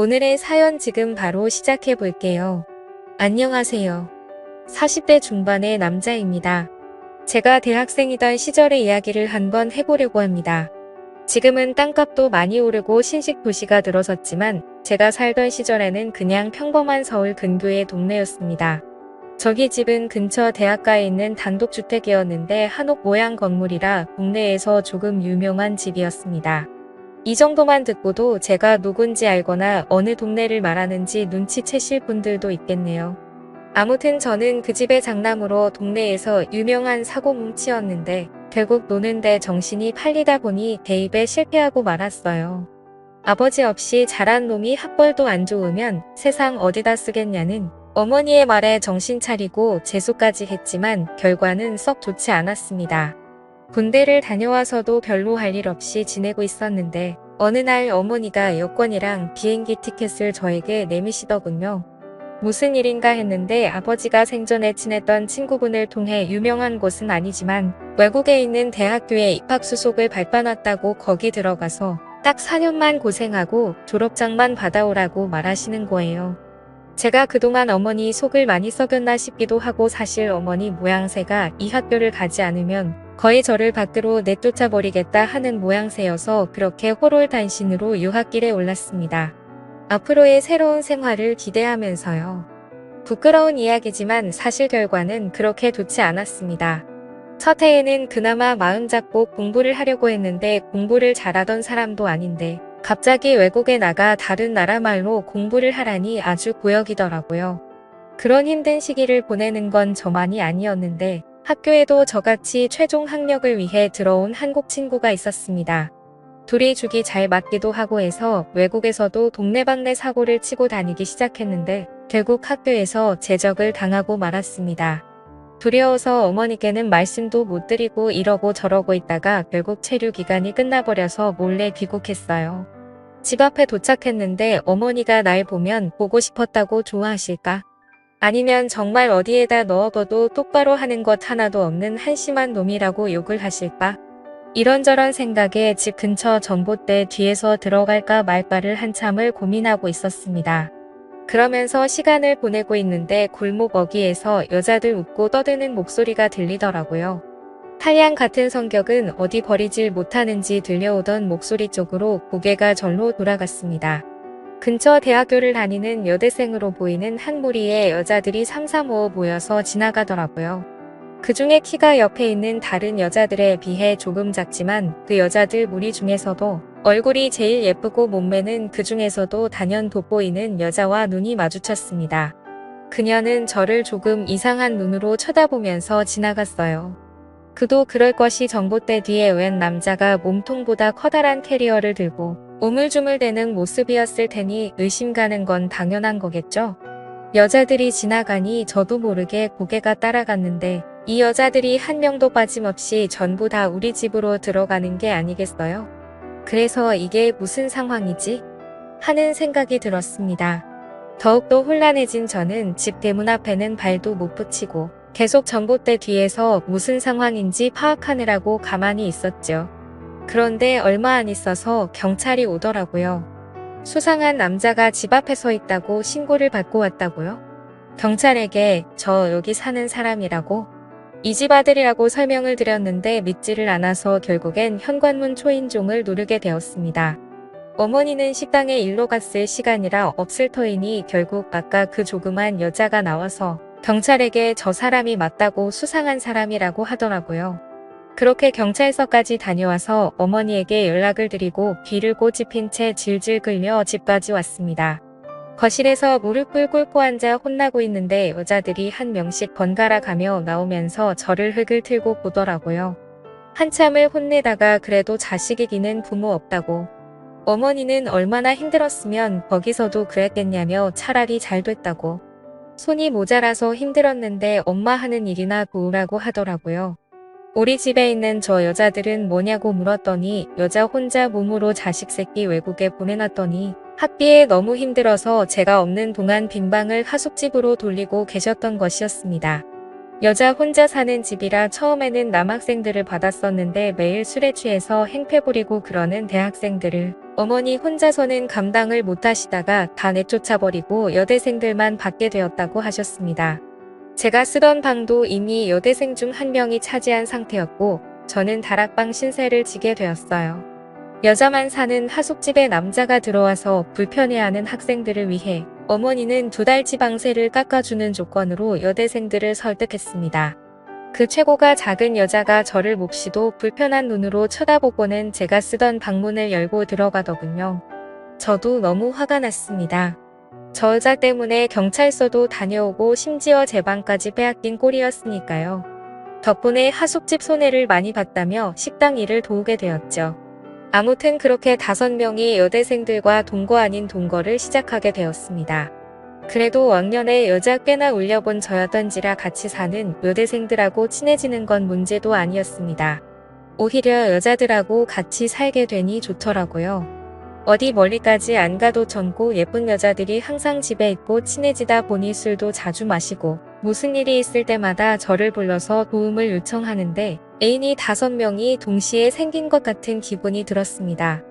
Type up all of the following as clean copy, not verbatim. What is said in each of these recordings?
오늘의 사연 지금 바로 시작해 볼게요. 안녕하세요. 40대 중반의 남자입니다. 제가 대학생이던 시절의 이야기를 한번 해보려고 합니다. 지금은 땅값도 많이 오르고 신식 도시가 들어섰지만 제가 살던 시절에는 그냥 평범한 서울 근교의 동네였습니다. 저희 집은 근처 대학가에 있는 단독주택이었는데 한옥 모양 건물이라 동네에서 조금 유명한 집이었습니다. 이 정도만 듣고도 제가 누군지 알거나 어느 동네를 말하는지 눈치채실 분들도 있겠네요. 아무튼 저는 그 집의 장남으로 동네에서 유명한 사고뭉치였는데 결국 노는데 정신이 팔리다 보니 대입에 실패하고 말았어요. 아버지 없이 자란 놈이 학벌도 안 좋으면 세상 어디다 쓰겠냐는 어머니의 말에 정신 차리고 재수까지 했지만 결과는 썩 좋지 않았습니다. 군대를 다녀와서도 별로 할 일 없이 지내고 있었는데 어느 날 어머니가 여권이랑 비행기 티켓을 저에게 내미시더군요. 무슨 일인가 했는데 아버지가 생전에 친했던 친구분을 통해 유명한 곳은 아니지만 외국에 있는 대학교에 입학수속을 밟아놨다고 거기 들어가서 딱 4년만 고생하고 졸업장만 받아오라고 말하시는 거예요. 제가 그동안 어머니 속을 많이 썩였나 싶기도 하고 사실 어머니 모양새가 이 학교를 가지 않으면 거의 저를 밖으로 내쫓아 버리겠다 하는 모양새여서 그렇게 호롤단신으로 유학길에 올랐습니다. 앞으로의 새로운 생활을 기대하면서요. 부끄러운 이야기지만 사실 결과는 그렇게 좋지 않았습니다. 첫 해에는 그나마 마음 잡고 공부를 하려고 했는데 공부를 잘하던 사람도 아닌데 갑자기 외국에 나가 다른 나라 말로 공부를 하라니 아주 고역이더라고요. 그런 힘든 시기를 보내는 건 저만이 아니었는데 학교에도 저같이 최종 학력을 위해 들어온 한국 친구가 있었습니다. 둘이 죽이 잘 맞기도 하고 해서 외국에서도 동네방네 사고를 치고 다니기 시작했는데 결국 학교에서 제적을 당하고 말았습니다. 두려워서 어머니께는 말씀도 못 드리고 이러고 저러고 있다가 결국 체류 기간이 끝나버려서 몰래 귀국했어요. 집 앞에 도착했는데 어머니가 날 보면 보고 싶었다고 좋아하실까? 아니면 정말 어디에다 넣어둬도 똑바로 하는 것 하나도 없는 한심한 놈이라고 욕을 하실까? 이런저런 생각에 집 근처 전봇대 뒤에서 들어갈까 말까를 한참을 고민하고 있었습니다. 그러면서 시간을 보내고 있는데 골목 어귀에서 여자들 웃고 떠드는 목소리가 들리더라고요. 탈양 같은 성격은 어디 버리질 못하는지 들려오던 목소리 쪽으로 고개가 절로 돌아갔습니다. 근처 대학교를 다니는 여대생으로 보이는 한 무리의 여자들이 삼삼오오 모여서 지나가더라고요. 그 중에 키가 옆에 있는 다른 여자들에 비해 조금 작지만 그 여자들 무리 중에서도 얼굴이 제일 예쁘고 몸매는 그 중에서도 단연 돋보이는 여자와 눈이 마주쳤습니다. 그녀는 저를 조금 이상한 눈으로 쳐다보면서 지나갔어요. 그도 그럴 것이 전봇대 뒤에 웬 남자가 몸통보다 커다란 캐리어를 들고 우물쭈물대는 모습이었을 테니 의심 가는 건 당연한 거겠죠? 여자들이 지나가니 저도 모르게 고개가 따라갔는데 이 여자들이 한 명도 빠짐없이 전부 다 우리 집으로 들어가는 게 아니겠어요? 그래서 이게 무슨 상황이지? 하는 생각이 들었습니다. 더욱더 혼란해진 저는 집 대문 앞에는 발도 못 붙이고 계속 전봇대 뒤에서 무슨 상황인지 파악하느라고 가만히 있었죠. 그런데 얼마 안 있어서 경찰이 오더라고요. 수상한 남자가 집 앞에 서 있다고 신고를 받고 왔다고요? 경찰에게 저 여기 사는 사람이라고? 이 집 아들이라고 설명을 드렸는데 믿지를 않아서 결국엔 현관문 초인종을 누르게 되었습니다. 어머니는 식당에 일로 갔을 시간이라 없을 터이니 결국 아까 그 조그만 여자가 나와서 경찰에게 저 사람이 맞다고 수상한 사람이라고 하더라고요. 그렇게 경찰서까지 다녀와서 어머니에게 연락을 드리고 귀를 꼬집힌 채 질질 끌며 집까지 왔습니다. 거실에서 무릎을 꿇고 앉아 혼나고 있는데 여자들이 한 명씩 번갈아 가며 나오면서 저를 흙을 틀고 보더라고요. 한참을 혼내다가 그래도 자식이기는 부모 없다고. 어머니는 얼마나 힘들었으면 거기서도 그랬겠냐며 차라리 잘 됐다고. 손이 모자라서 힘들었는데 엄마 하는 일이나 도우라고 하더라고요. 우리 집에 있는 저 여자들은 뭐냐고 물었더니 여자 혼자 몸으로 자식 새끼 외국에 보내놨더니 학비에 너무 힘들어서 제가 없는 동안 빈방을 하숙집으로 돌리고 계셨던 것이었습니다. 여자 혼자 사는 집이라 처음에는 남학생들을 받았었는데 매일 술에 취해서 행패 부리고 그러는 대학생들을 어머니 혼자서는 감당을 못하시다가 다 내쫓아버리고 여대생들만 받게 되었다고 하셨습니다. 제가 쓰던 방도 이미 여대생 중 한 명이 차지한 상태였고 저는 다락방 신세를 지게 되었어요. 여자만 사는 하숙집에 남자가 들어와서 불편해하는 학생들을 위해 어머니는 2달치 방세를 깎아주는 조건으로 여대생들을 설득했습니다. 그 최고가 작은 여자가 저를 몹시도 불편한 눈으로 쳐다보고는 제가 쓰던 방문을 열고 들어가더군요. 저도 너무 화가 났습니다. 저 여자 때문에 경찰서도 다녀오고 심지어 제 방까지 빼앗긴 꼴이었으니까요. 덕분에 하숙집 손해를 많이 봤다며 식당 일을 도우게 되었죠. 아무튼 그렇게 5명이 여대생들과 동거 아닌 동거를 시작하게 되었습니다. 그래도 왕년에 여자 꽤나 울려본 저였던지라 같이 사는 여대생들하고 친해지는 건 문제도 아니었습니다. 오히려 여자들하고 같이 살게 되니 좋더라고요. 어디 멀리까지 안 가도 젊고 예쁜 여자들이 항상 집에 있고 친해지다 보니 술도 자주 마시고 무슨 일이 있을 때마다 저를 불러서 도움을 요청하는데 애인이 5명이 동시에 생긴 것 같은 기분이 들었습니다.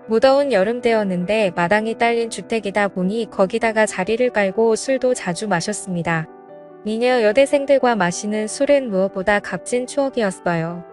무더운 여름 때였는데 마당이 딸린 주택이다 보니 거기다가 자리를 깔고 술도 자주 마셨습니다. 미녀 여대생들과 마시는 술은 무엇보다 값진 추억이었어요.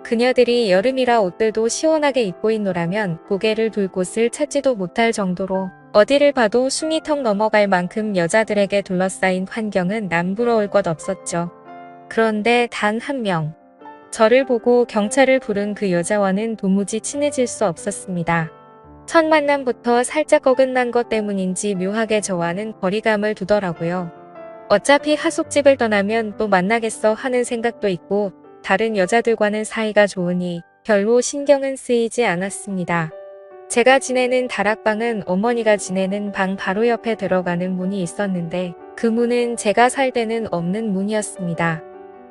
그녀들이 여름이라 옷들도 시원하게 입고 있노라면 고개를 둘 곳을 찾지도 못할 정도로 어디를 봐도 숨이 턱 넘어갈 만큼 여자들에게 둘러싸인 환경은 남부러울 것 없었죠. 그런데 단 1명. 저를 보고 경찰을 부른 그 여자와는 도무지 친해질 수 없었습니다. 첫 만남부터 살짝 어긋난 것 때문인지 묘하게 저와는 거리감을 두더라고요. 어차피 하숙집을 떠나면 또 만나겠어 하는 생각도 있고 다른 여자들과는 사이가 좋으니 별로 신경은 쓰이지 않았습니다. 제가 지내는 다락방은 어머니가 지내는 방 바로 옆에 들어가는 문이 있었는데 그 문은 제가 살 때는 없는 문이었습니다.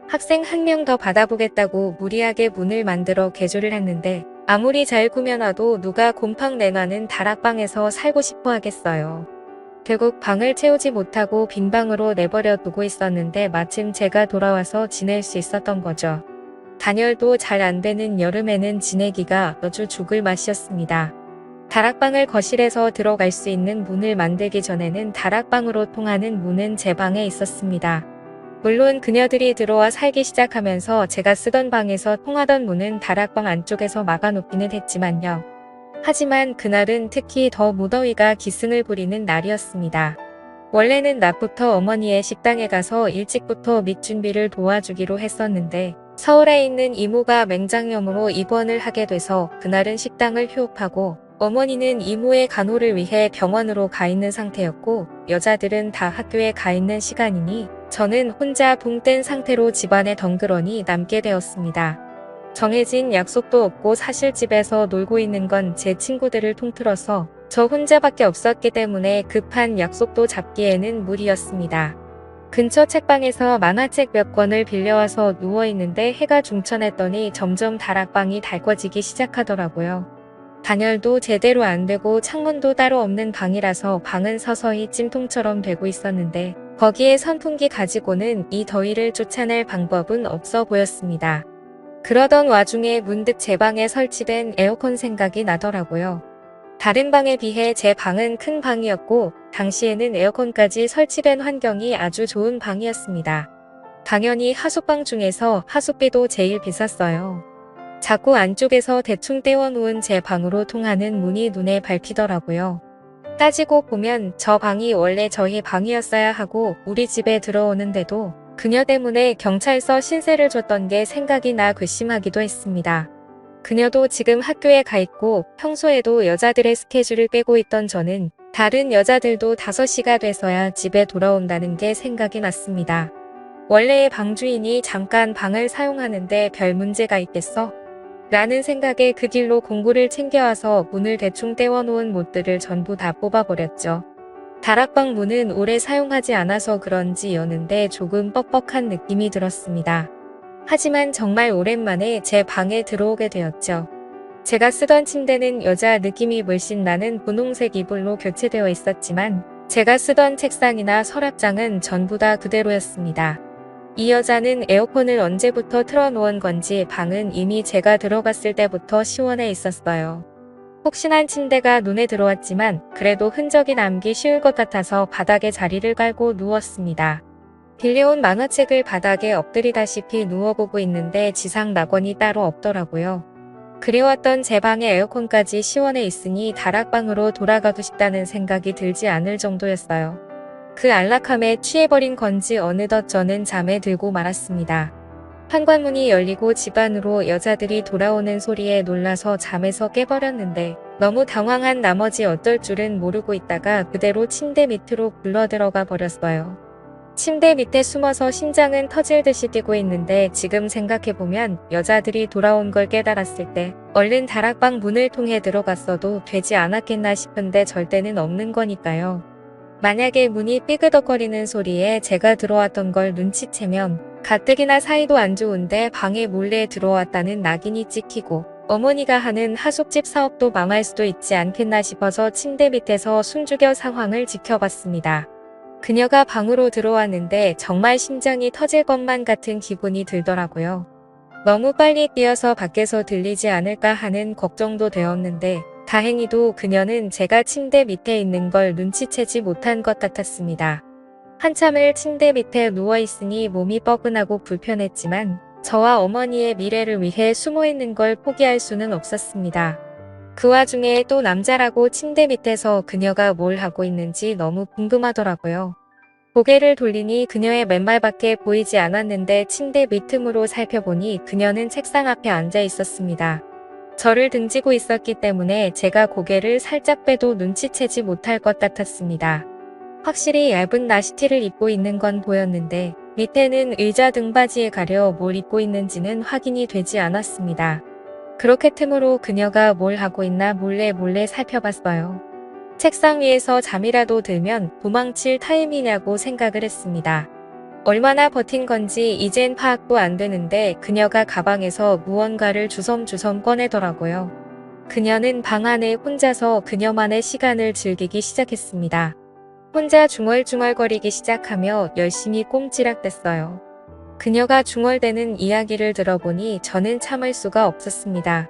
학생 1명 더 받아보겠다고 무리하게 문을 만들어 개조를 했는데 아무리 잘 꾸며놔도 누가 곰팡 내놔는 다락방에서 살고 싶어 하겠어요. 결국 방을 채우지 못하고 빈 방으로 내버려 두고 있었는데 마침 제가 돌아와서 지낼 수 있었던 거죠. 단열도 잘 안 되는 여름에는 지내기가 아주 죽을 맛이었습니다. 다락방을 거실에서 들어갈 수 있는 문을 만들기 전에는 다락방으로 통하는 문은 제 방에 있었습니다. 물론 그녀들이 들어와 살기 시작하면서 제가 쓰던 방에서 통하던 문은 다락방 안쪽에서 막아놓기는 했지만요. 하지만 그날은 특히 더 무더위가 기승을 부리는 날이었습니다. 원래는 낮부터 어머니의 식당에 가서 일찍부터 밑준비를 도와주기로 했었는데 서울에 있는 이모가 맹장염으로 입원을 하게 돼서 그날은 식당을 휴업하고 어머니는 이모의 간호를 위해 병원으로 가 있는 상태였고 여자들은 다 학교에 가 있는 시간이니 저는 혼자 붕 뜬 상태로 집안에 덩그러니 남게 되었습니다. 정해진 약속도 없고 사실 집에서 놀고 있는 건 제 친구들을 통틀어서 저 혼자밖에 없었기 때문에 급한 약속도 잡기에는 무리였습니다. 근처 책방에서 만화책 몇 권을 빌려와서 누워있는데 해가 중천했더니 점점 다락방이 달궈지기 시작하더라고요. 단열도 제대로 안 되고 창문도 따로 없는 방이라서 방은 서서히 찜통처럼 되고 있었는데 거기에 선풍기 가지고는 이 더위를 쫓아낼 방법은 없어 보였습니다. 그러던 와중에 문득 제 방에 설치된 에어컨 생각이 나더라고요. 다른 방에 비해 제 방은 큰 방이었고 당시에는 에어컨까지 설치된 환경이 아주 좋은 방이었습니다. 당연히 하숙방 중에서 하숙비도 제일 비쌌어요. 자꾸 안쪽에서 대충 떼워놓은 제 방으로 통하는 문이 눈에 밟히더라고요. 따지고 보면 저 방이 원래 저희 방이었어야 하고 우리 집에 들어오는데도 그녀 때문에 경찰서 신세를 줬던 게 생각이 나 괘씸하기도 했습니다. 그녀도 지금 학교에 가 있고 평소에도 여자들의 스케줄을 빼고 있던 저는 다른 여자들도 5시가 돼서야 집에 돌아온다는 게 생각이 났습니다. 원래의 방주인이 잠깐 방을 사용하는데 별 문제가 있겠어? 라는 생각에 그 길로 공구를 챙겨와서 문을 대충 떼워놓은 못들을 전부 다 뽑아버렸죠. 다락방 문은 오래 사용하지 않아서 그런지 여는데 조금 뻑뻑한 느낌이 들었습니다. 하지만 정말 오랜만에 제 방에 들어오게 되었죠. 제가 쓰던 침대는 여자 느낌이 물씬 나는 분홍색 이불로 교체되어 있었지만 제가 쓰던 책상이나 서랍장은 전부 다 그대로였습니다. 이 여자는 에어컨을 언제부터 틀어놓은 건지 방은 이미 제가 들어갔을 때부터 시원해 있었어요. 혹시나 침대가 눈에 들어왔지만 그래도 흔적이 남기 쉬울 것 같아서 바닥에 자리를 깔고 누웠습니다. 빌려온 만화책을 바닥에 엎드리다시피 누워보고 있는데 지상 낙원이 따로 없더라고요. 그리웠던 제 방에 에어컨까지 시원해 있으니 다락방으로 돌아가고 싶다는 생각이 들지 않을 정도였어요. 그 안락함에 취해버린 건지 어느덧 저는 잠에 들고 말았습니다. 현관문이 열리고 집 안으로 여자들이 돌아오는 소리에 놀라서 잠에서 깨버렸는데 너무 당황한 나머지 어쩔 줄은 모르고 있다가 그대로 침대 밑으로 굴러들어가 버렸어요. 침대 밑에 숨어서 심장은 터질 듯이 뛰고 있는데 지금 생각해보면 여자들이 돌아온 걸 깨달았을 때 얼른 다락방 문을 통해 들어갔어도 되지 않았겠나 싶은데 절대는 없는 거니까요. 만약에 문이 삐그덕거리는 소리에 제가 들어왔던 걸 눈치채면 가뜩이나 사이도 안 좋은데 방에 몰래 들어왔다는 낙인이 찍히고 어머니가 하는 하숙집 사업도 망할 수도 있지 않겠나 싶어서 침대 밑에서 숨죽여 상황을 지켜봤습니다. 그녀가 방으로 들어왔는데 정말 심장이 터질 것만 같은 기분이 들더라고요. 너무 빨리 뛰어서 밖에서 들리지 않을까 하는 걱정도 되었는데 다행히도 그녀는 제가 침대 밑에 있는 걸 눈치채지 못한 것 같았습니다. 한참을 침대 밑에 누워있으니 몸이 뻐근하고 불편했지만 저와 어머니의 미래를 위해 숨어있는 걸 포기할 수는 없었습니다. 그 와중에 또 남자라고 침대 밑에서 그녀가 뭘 하고 있는지 너무 궁금하더라고요. 고개를 돌리니 그녀의 맨발밖에 보이지 않았는데 침대 밑틈으로 살펴보니 그녀는 책상 앞에 앉아 있었습니다. 저를 등지고 있었기 때문에 제가 고개를 살짝 빼도 눈치채지 못할 것 같았습니다. 확실히 얇은 나시티를 입고 있는 건 보였는데 밑에는 의자 등받이에 가려 뭘 입고 있는지는 확인이 되지 않았습니다. 그렇게 틈으로 그녀가 뭘 하고 있나 몰래 살펴봤어요. 책상 위에서 잠이라도 들면 도망칠 타임이냐고 생각을 했습니다. 얼마나 버틴 건지 이젠 파악도 안 되는데 그녀가 가방에서 무언가를 주섬주섬 꺼내더라고요. 그녀는 방 안에 혼자서 그녀만의 시간을 즐기기 시작했습니다. 혼자 중얼중얼거리기 시작하며 열심히 꼼지락댔어요. 그녀가 중얼대는 이야기를 들어보니 저는 참을 수가 없었습니다.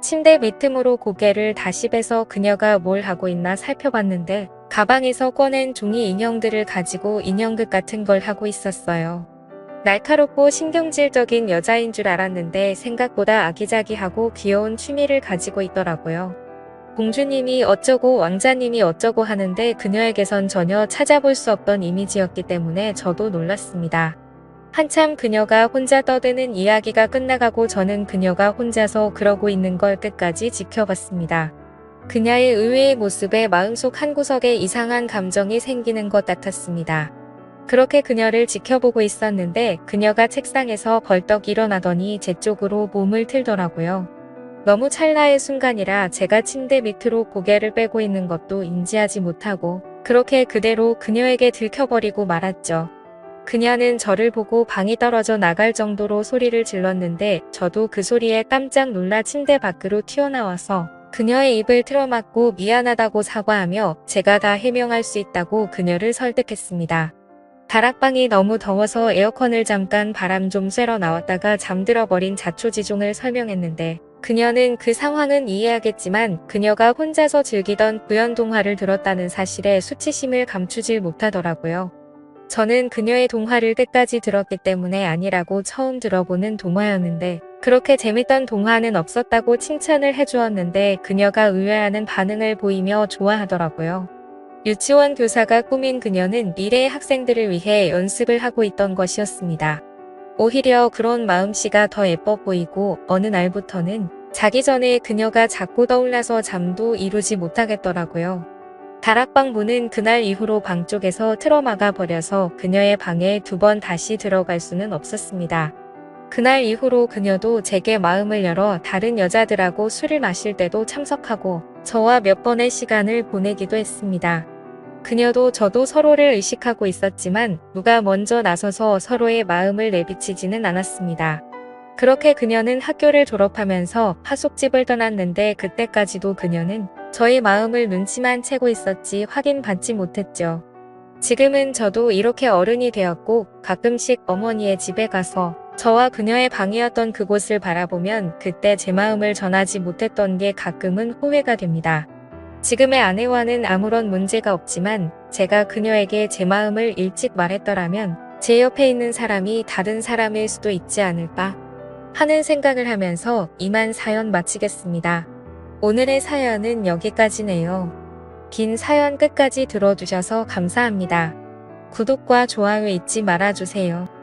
침대 밑틈으로 고개를 다시 빼서 그녀가 뭘 하고 있나 살펴봤는데 가방에서 꺼낸 종이 인형들을 가지고 인형극 같은 걸 하고 있었어요. 날카롭고 신경질적인 여자인 줄 알았는데 생각보다 아기자기하고 귀여운 취미를 가지고 있더라고요. 공주님이 어쩌고 왕자님이 어쩌고 하는데 그녀에게선 전혀 찾아볼 수 없던 이미지였기 때문에 저도 놀랐습니다. 한참 그녀가 혼자 떠드는 이야기가 끝나가고 저는 그녀가 혼자서 그러고 있는 걸 끝까지 지켜봤습니다. 그녀의 의외의 모습에 마음속 한구석에 이상한 감정이 생기는 것 같았습니다. 그렇게 그녀를 지켜보고 있었는데 그녀가 책상에서 벌떡 일어나더니 제 쪽으로 몸을 틀더라고요. 너무 찰나의 순간이라 제가 침대 밑으로 고개를 빼고 있는 것도 인지하지 못하고 그렇게 그대로 그녀에게 들켜버리고 말았죠. 그녀는 저를 보고 방이 떨어져 나갈 정도로 소리를 질렀는데 저도 그 소리에 깜짝 놀라 침대 밖으로 튀어나와서 그녀의 입을 틀어막고 미안하다고 사과하며 제가 다 해명할 수 있다고 그녀를 설득했습니다. 다락방이 너무 더워서 에어컨을 잠깐 바람 좀 쐬러 나왔다가 잠들어 버린 자초지종을 설명했는데 그녀는 그 상황은 이해하겠지만 그녀가 혼자서 즐기던 구연 동화를 들었다는 사실에 수치심을 감추질 못하더라고요. 저는 그녀의 동화를 끝까지 들었기 때문에 아니라고 처음 들어보는 동화였는데 그렇게 재밌던 동화는 없었다고 칭찬을 해주었는데 그녀가 의외하는 반응을 보이며 좋아하더라고요. 유치원 교사가 꾸민 그녀는 미래의 학생들을 위해 연습을 하고 있던 것이었습니다. 오히려 그런 마음씨가 더 예뻐 보이고 어느 날부터는 자기 전에 그녀가 자꾸 떠올라서 잠도 이루지 못하겠더라고요. 다락방 문은 그날 이후로 방 쪽에서 틀어막아 버려서 그녀의 방에 2번 다시 들어갈 수는 없었습니다. 그날 이후로 그녀도 제게 마음을 열어 다른 여자들하고 술을 마실 때도 참석하고 저와 몇 번의 시간을 보내기도 했습니다. 그녀도 저도 서로를 의식하고 있었지만 누가 먼저 나서서 서로의 마음을 내비치지는 않았습니다. 그렇게 그녀는 학교를 졸업하면서 하숙집을 떠났는데 그때까지도 그녀는 저의 마음을 눈치만 채고 있었지 확인받지 못했죠. 지금은 저도 이렇게 어른이 되었고 가끔씩 어머니의 집에 가서 저와 그녀의 방이었던 그곳을 바라보면 그때 제 마음을 전하지 못했던 게 가끔은 후회가 됩니다. 지금의 아내와는 아무런 문제가 없지만 제가 그녀에게 제 마음을 일찍 말했더라면 제 옆에 있는 사람이 다른 사람일 수도 있지 않을까 하는 생각을 하면서 이만 사연 마치겠습니다. 오늘의 사연은 여기까지네요. 긴 사연 끝까지 들어주셔서 감사합니다. 구독과 좋아요 잊지 말아주세요.